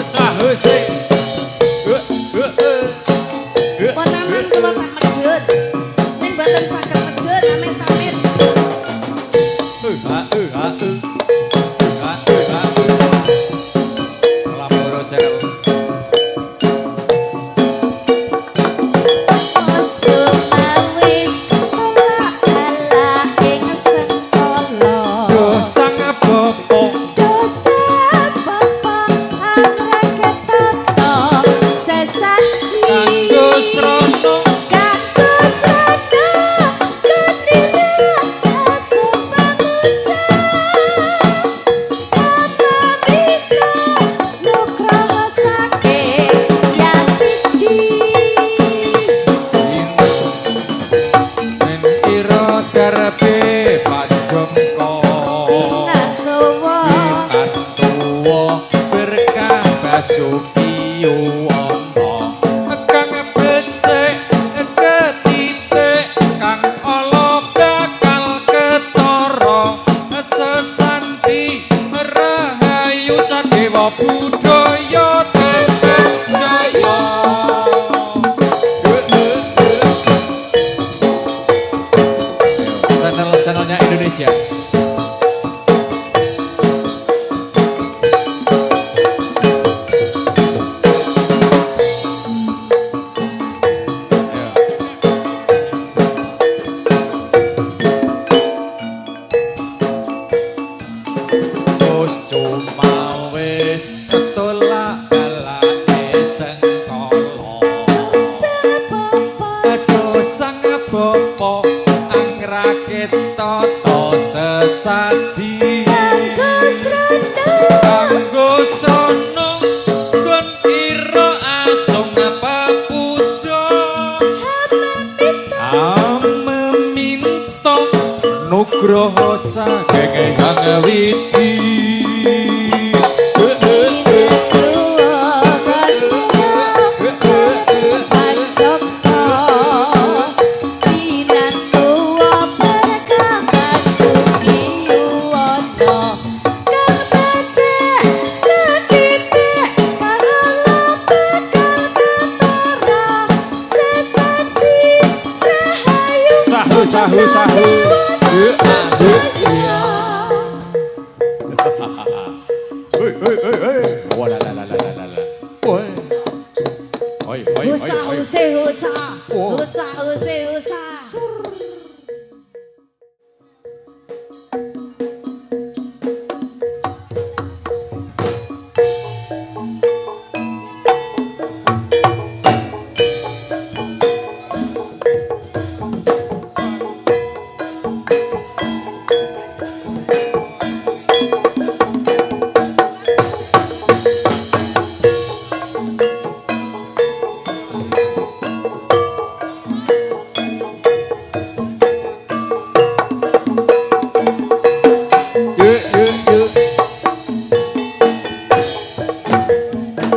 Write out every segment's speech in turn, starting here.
Huse. Ponaman kula tak medhut. Ning mboten saged medhut amit-amit. Lamporo cekal. Channelnya Indonesia. Sesaji kanggo sono nggon ira asung papuja meminta nugroho saking Hyang Widi. Sahu sahu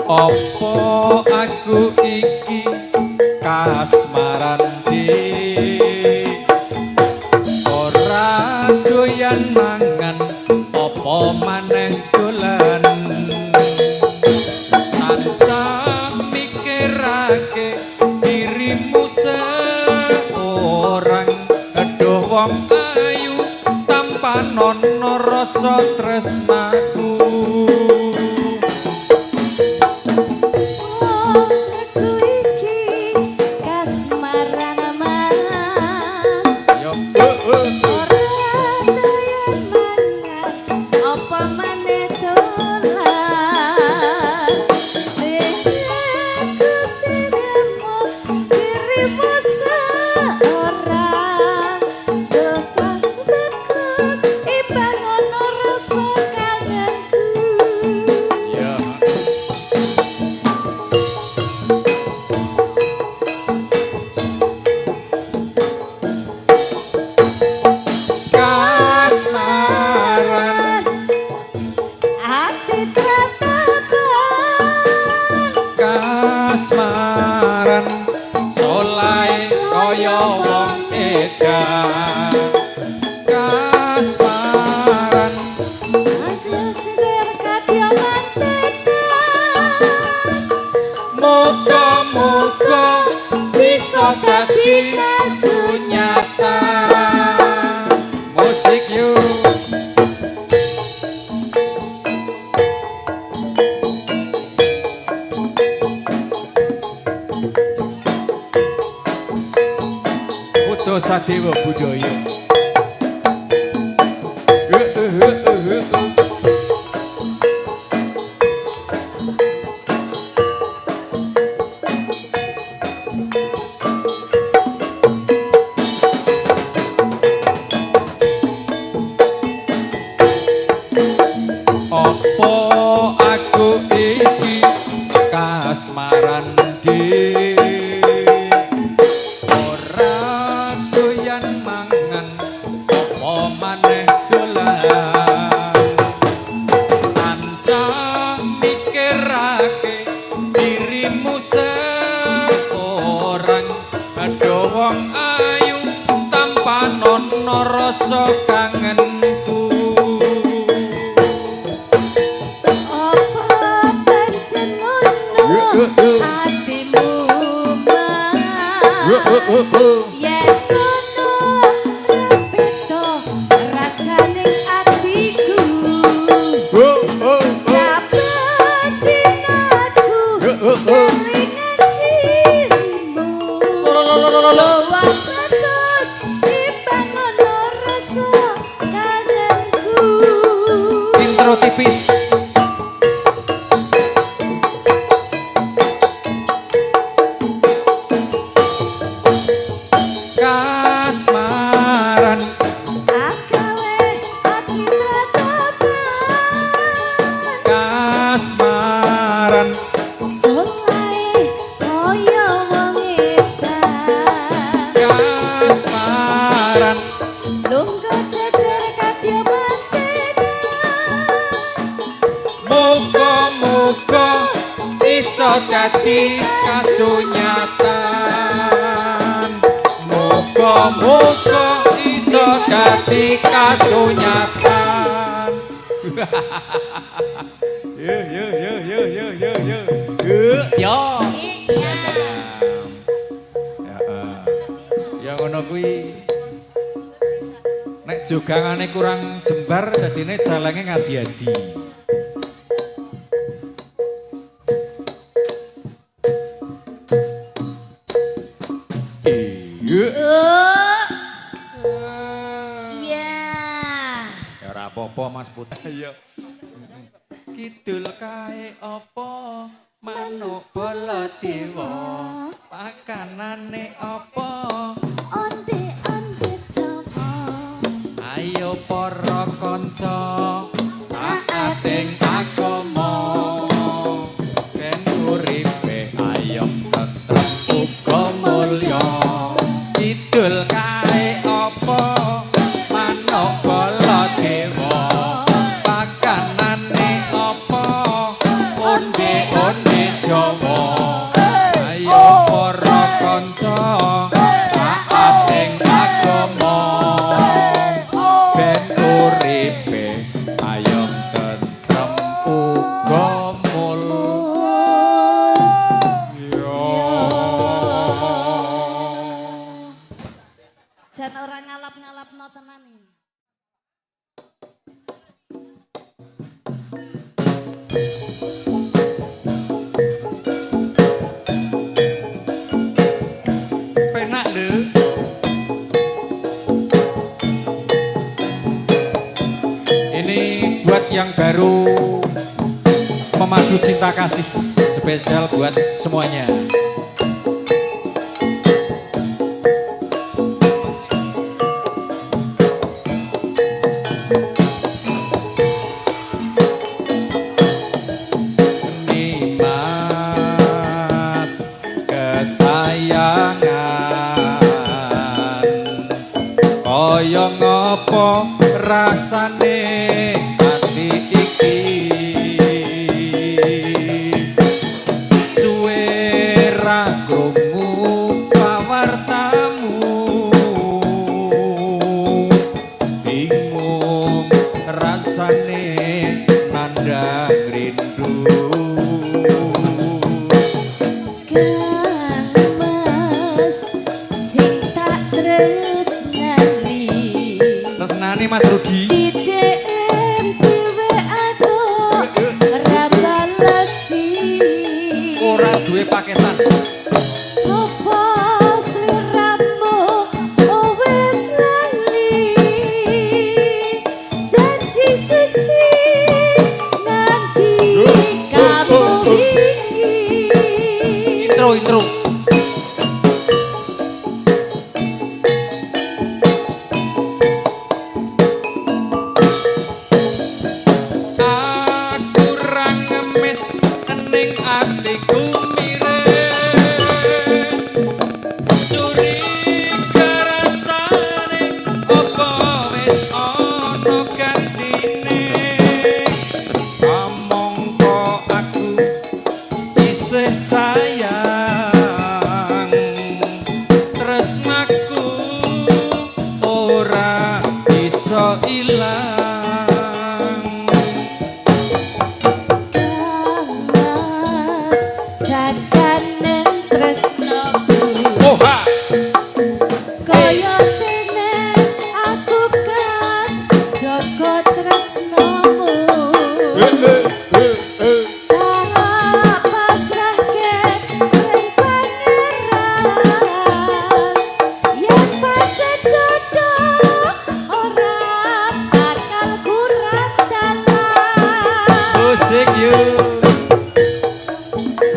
Opo aku iki kasmaran ora doyan mangan opo maneh dolan tansah mikirake dirimu seorang aduh wong ayu tanpa nono rasa tresnaku. Kasmaran solai kaya wong edan kasmaran Sadewa Budaya. Opo aku iki kasmaran dhewe ora doyan mangan opo maneh dolan tansah mikirake dirimu seorang ada wong ayu tanpa nono rasa kangenku. Hatimu yen ngono beda rasane atiku saben dinaku kelingan dirimu luwih bagus timbang ngono rasa kangenku. Intro tipis. Kasmaran akawe ati tratapan kasmaran solae kaya wong edan kasmaran lungguh jejer kadya mantenan muga-muga iso dadi kasunyatan muga-muga iso dadi kasunyatan. Yo yo yo yo yo yo yo yo. iya Ya ngono kuwi. Nek jogangane kurang jembar dadine jalenge ngadi-adi. iya Ya ora apa-apa Mas Putra. Ya. Kidul kae apa manuk bala dewa pakanane apa onde-onde coba ayo para kanca taat ing agama ben uripe ayem tentrem uga mulya kidul kae apa manuk bala dewa pakanane apa onde-onde Jawa ayo para kanca taat ing agama ben uripe ayem tentrem uga mulya. jan ora ngalap-ngalapno tenan iki. Penak lho. Ini buat yang baru memadu cinta kasih, spesial buat semuanya. Nimas kesayangan kaya ngapa rasane ati iki suwe ra krungu pawartamu bingung rasane nandang rindu Kang Mas sing tak tresnani tresnani Mas Rudi di DM dhewe aku ora balesi ora duwe paketan apa sliramu suci nganti kamu wingi. Intro. Aku ra ngemis ning atiku miris. Curiga rasane apa wis ana gantine. Amangka aku isih sayang. Tresnaku ora bisa ilang. Mas jaganen tresnoku Oha! kaya dene aku kan jaga tresnomu. Tak pasrahke ning pangeran, yen pancen jodoh ora bakal kurang dalan. Musik yuk.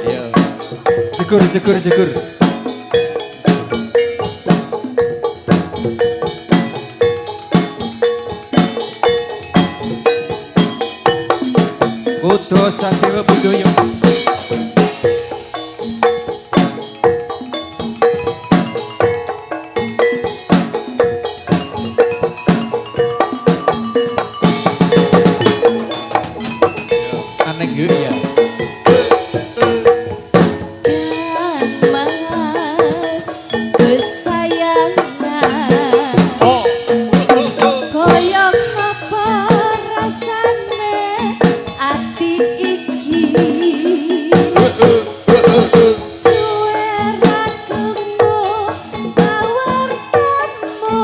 Yo. Jegur. Budo Sadewa Budoyo. Aneh gue ya. Kan mas kesayangan kaya ngapa rasane ati iki. Suwe ra krungu pawartamu,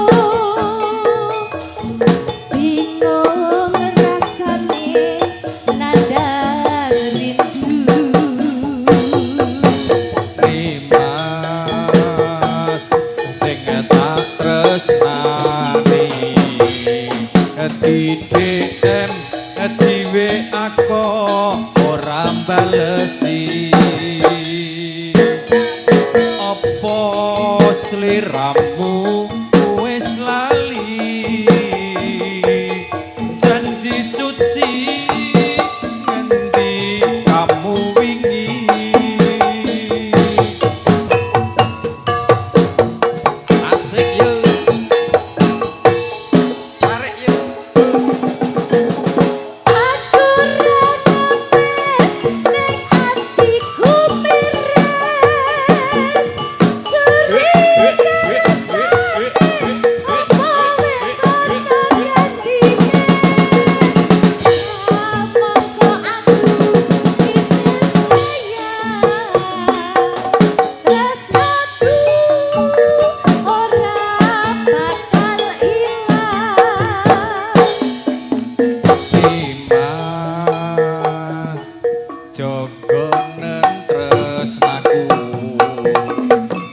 bingung rasane nandang rindu. Nimas sing tak tresnani di DM di WA kok ora balesi. Apa sliramu wis lali janji suci ngendi kamu wingi. Asik yuk. Tarik yuk. Aku ra nangis ning atiku miris, curiga rasane apa wis ana gantine. Amangka aku isih sayang, tresnaku ora bakal ilang. Dimas jogonen tresnaku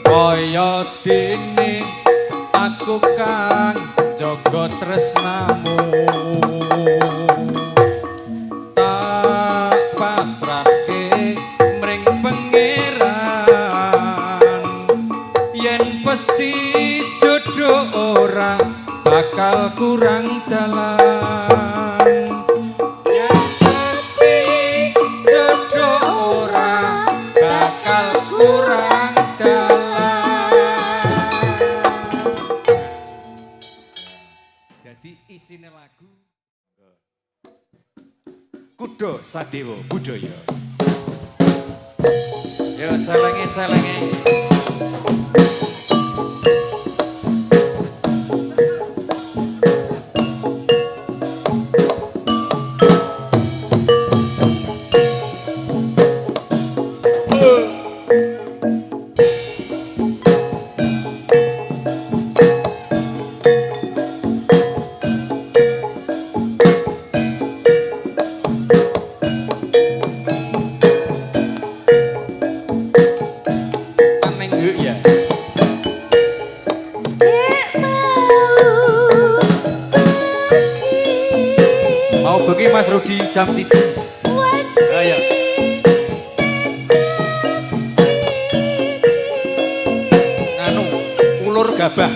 kaya dene aku kang jaga tresnamu. Tak pasrahke mring pangeran, yen pasti jodoh ora bakal kurang dalan. Yen pasti jodoh ora bakal kurang dalan. Jadi isine lagu Kudo Sadewa Budoyo. Yo celenge. bengi Mas Rudi jam 1. Ayo. Anu, ulur gabah.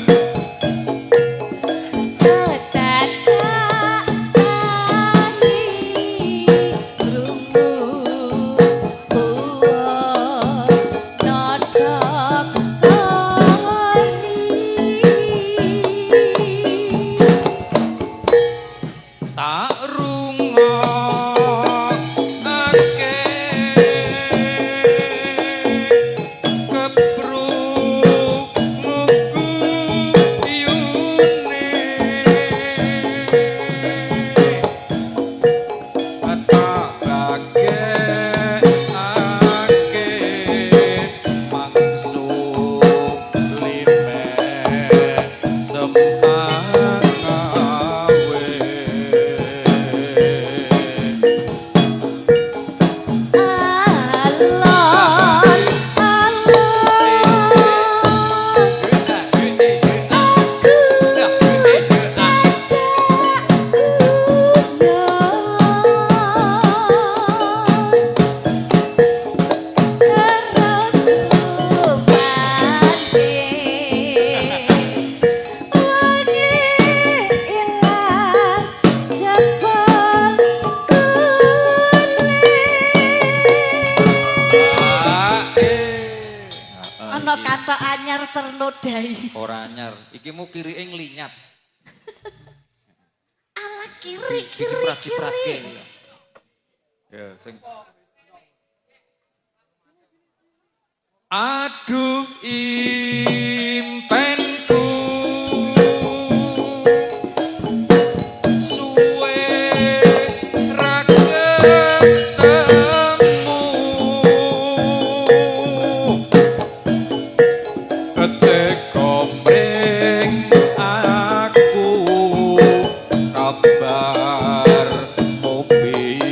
Katok anyar ternodai. Ora anyar, iki mu kirike nglinyat. Ala kiri. Ya, sing aduh impenku suwe ra ketemu ketika mring aku kabar kopi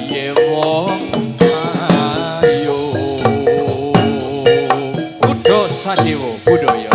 ye wong ayo Budo Sadewo budaya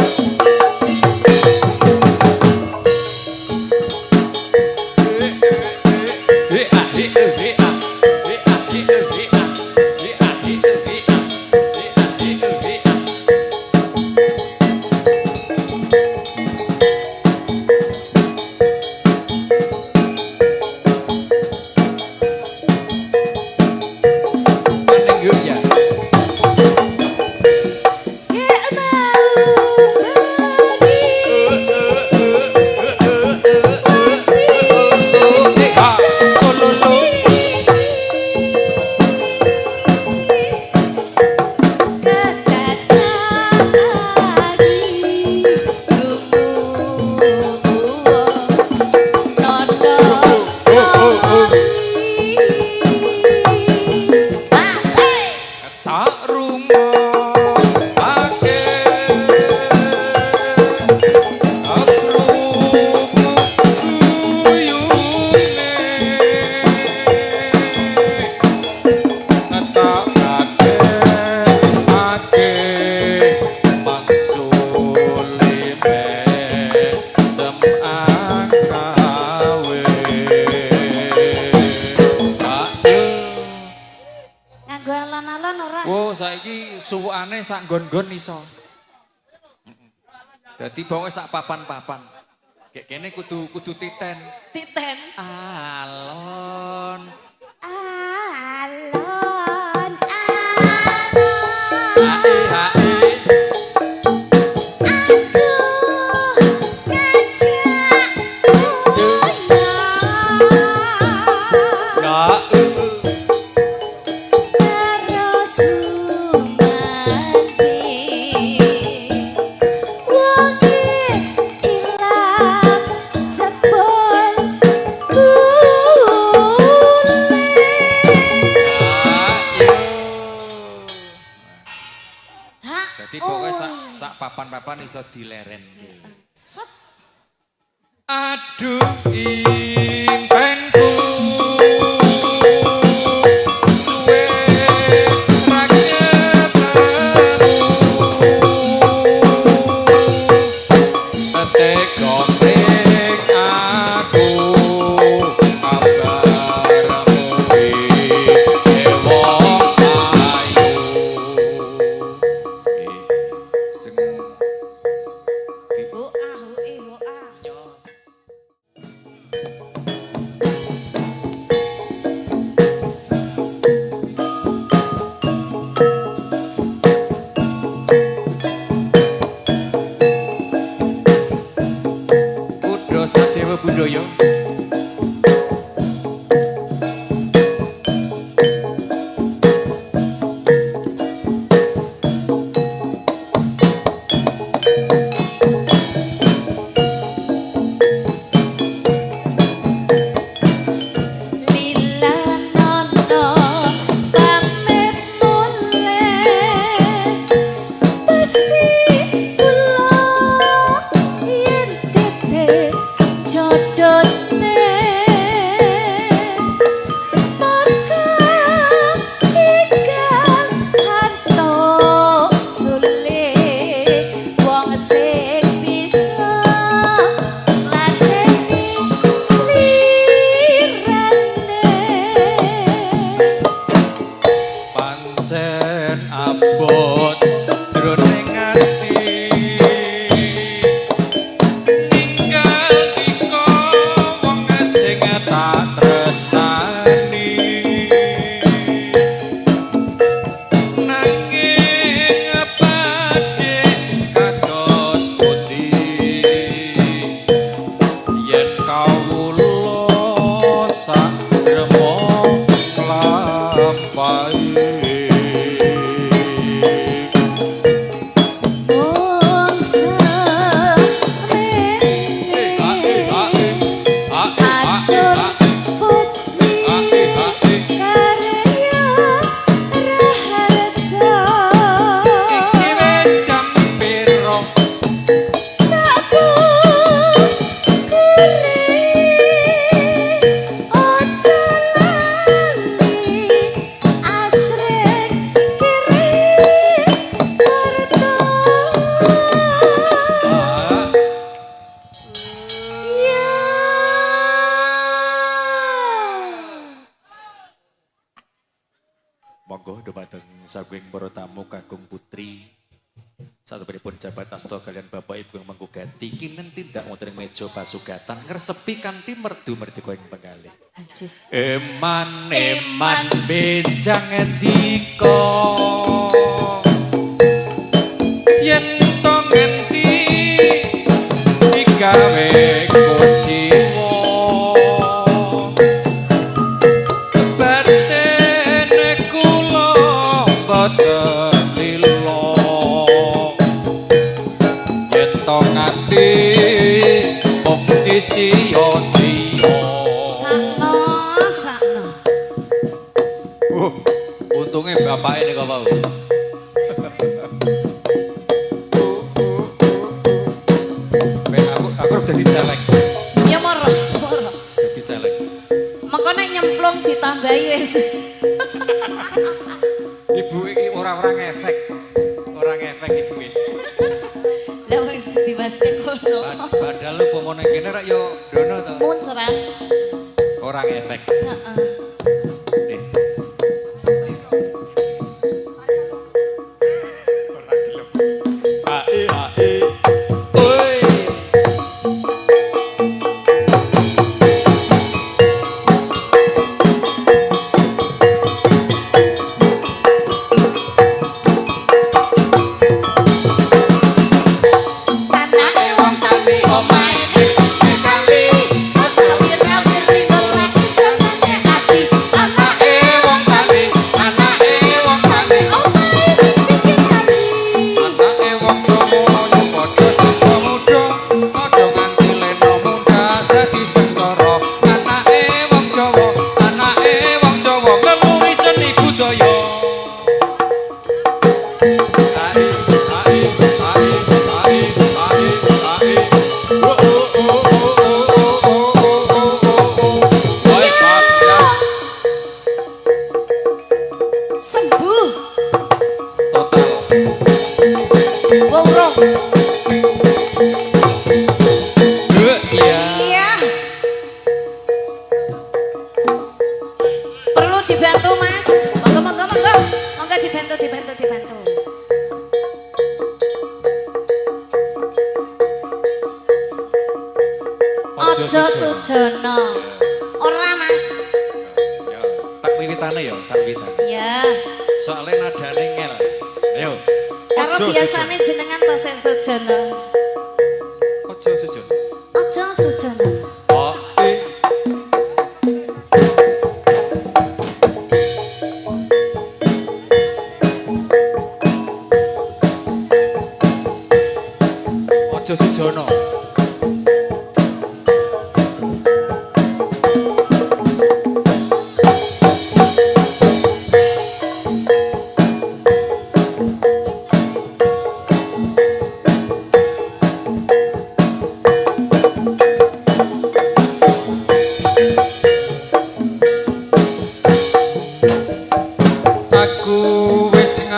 suwukane sak nggon-nggon iso. Dadi bae sak papan-papan. Kayak kene kudu titen. Titen. Alon. Alon. Hae. Papan-papan iso dilerenke. Aduh impenku suwe ra ketemu teko ning aku sak remong lampahi monggo dumateng saking para tamu kakung putri satempunipun jabat asta kalian bapak ibu yang mengguganti kinen tindak wonten ing meja pasugatan ngresepi kanthi merdu-merdika ing penggalih eman benjang endika yen to ngenti digawe kuciwa Sio-sio sakno untungnya bapak ini kok mau aku udah dicelek ya moro udah dicelek maka nek nyemplung ditambahi wis ibu ini orang-orang efek ibu ini lah wis diwasne kono padahal lu pomone kene rak yo dono to muncrat orang efek heeh dibantu mas monggo dibantu ojo sujono ora mas ya tak wiwitane ya soalnya nadane ngel ayo karo biasane jenengan to sing sujono ojo sujono oh ojo sujono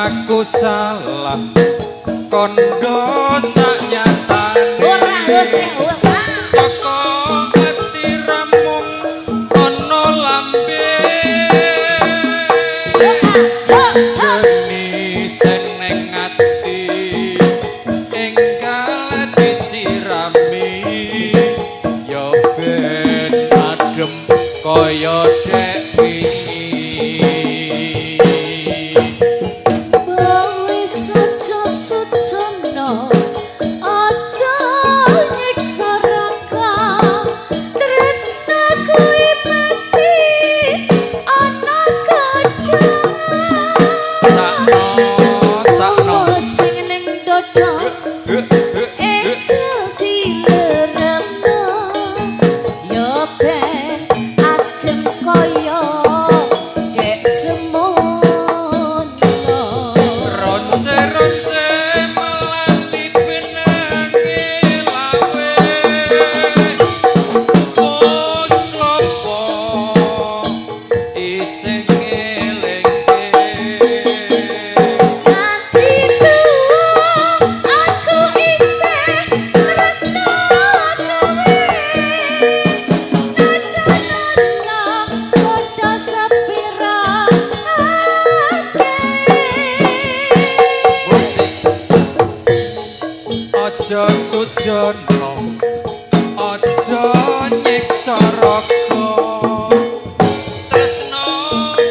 ngaku salah kondo saknyatane ora ora saka ati ramung ana lambe geni seneng ati enggal disirami ya ben adem kaya dek aja nyiksa raka tresnaku pasti sing ngelingke Ati tuwuh aku isih tresno kowe Najanana padha sepira musik aja sujono aja nyiksa raga tresno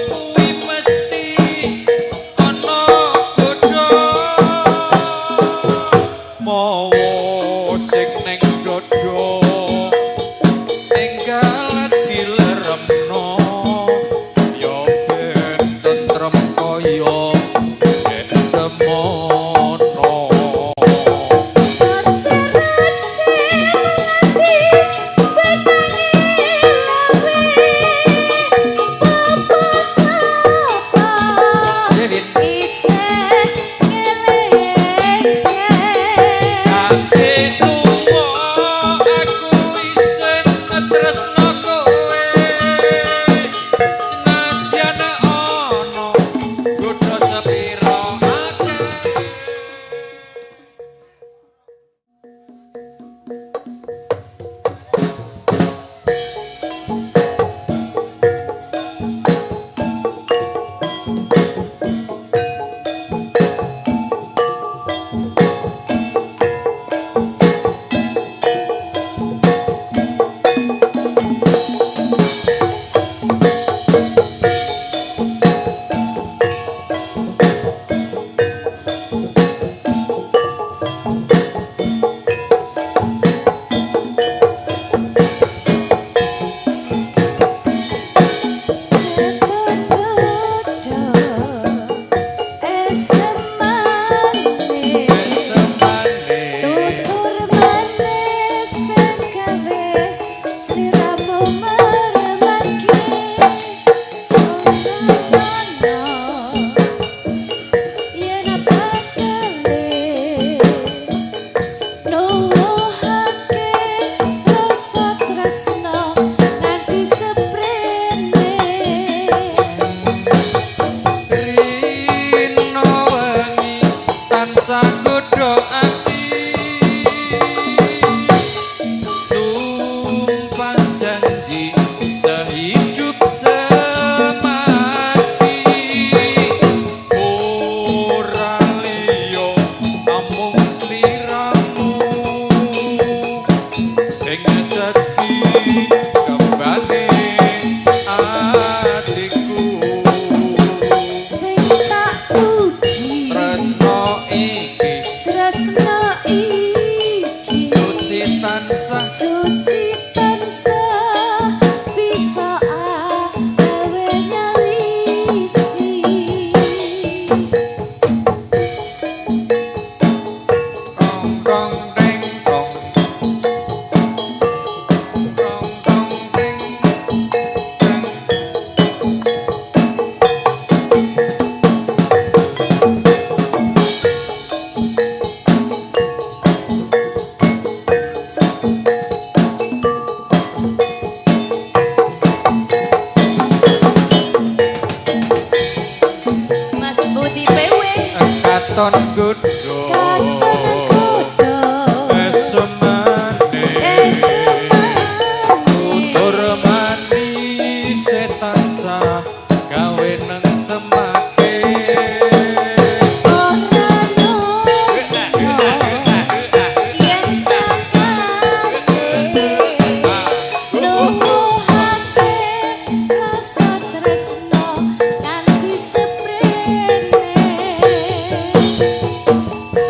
kuwi mesti ana godha mawa sing ning dada enggal dileremno ya ben tentrem kaya nek semono tresno kowe senadyan ana godha sepira akeh godha ati sumpah janji sehidup semati ora liya amung sliramu sing dadi kembali atiku sing tak puji tresno iki suci tansah bisa awe nyawiji rong rong deng rong rong rong deng deng Mas Budi PW katon godha esemane tutur mani setan sa gawe nang semake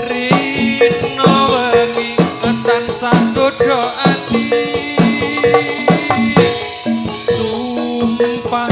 rino wengi tansah godha ati sumpah